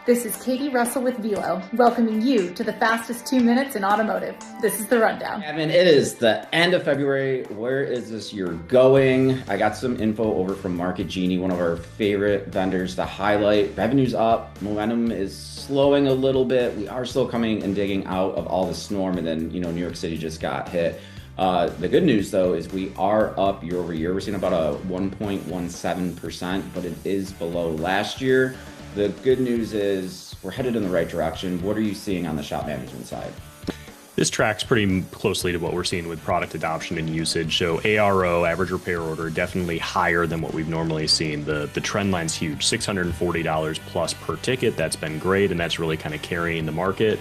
This is Katie Russell with Velo, welcoming you to the fastest 2 minutes in automotive. This is the rundown. I mean, it is the end of February. Where is this year going? I got some info over from Market Genie, one of our favorite vendors to highlight. Revenue's up, momentum is slowing a little bit. We are still coming and digging out of all the storm, and then, New York City just got hit. The good news, though, is we are up year over year. We're seeing about a 1.17%, but it is below last year. The good news is we're headed in the right direction. What are you seeing on the shop management side? This tracks pretty closely to what we're seeing with product adoption and usage. So ARO, average repair order, definitely higher than what we've normally seen. The trend line's huge, $640 plus per ticket. That's been great, and that's really kind of carrying the market.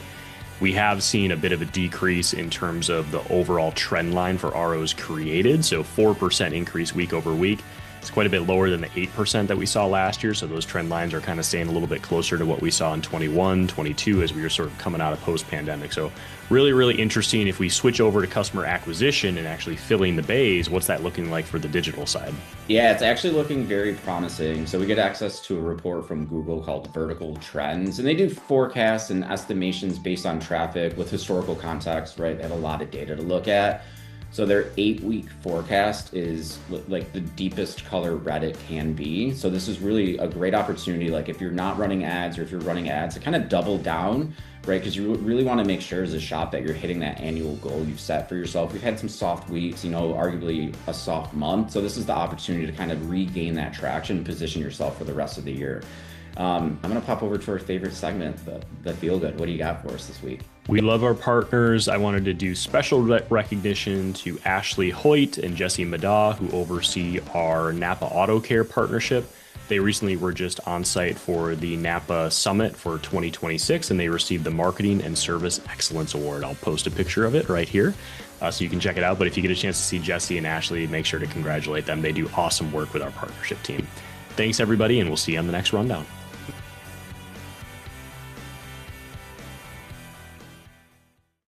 We have seen a bit of a decrease in terms of the overall trend line for ROs created. So 4% increase week over week. It's quite a bit lower than the 8% that we saw last year. So those trend lines are kind of staying a little bit closer to what we saw in 21, 22 as we were sort of coming out of post-pandemic. So really, really interesting. If we switch over to customer acquisition and actually filling the bays, what's that looking like for the digital side? Yeah, it's actually looking very promising. So we get access to a report from Google called Vertical Trends, and they do forecasts and estimations based on traffic with historical context, right? They have a lot of data to look at. So their 8-week forecast is like the deepest color red it can be. So this is really a great opportunity. Like if you're not running ads or if you're running ads, to kind of double down, right? Because you really want to make sure as a shop that you're hitting that annual goal you've set for yourself. We've had some soft weeks, arguably a soft month. So this is the opportunity to kind of regain that traction and position yourself for the rest of the year. I'm going to pop over to our favorite segment, the Feel Good. What do you got for us this week? We love our partners. I wanted to do special recognition to Ashley Hoyt and Jesse Madaw, who oversee our Napa Auto Care partnership. They recently were just on site for the Napa Summit for 2026, and they received the Marketing and Service Excellence Award. I'll post a picture of it right here so you can check it out. But if you get a chance to see Jesse and Ashley, make sure to congratulate them. They do awesome work with our partnership team. Thanks, everybody, and we'll see you on the next rundown.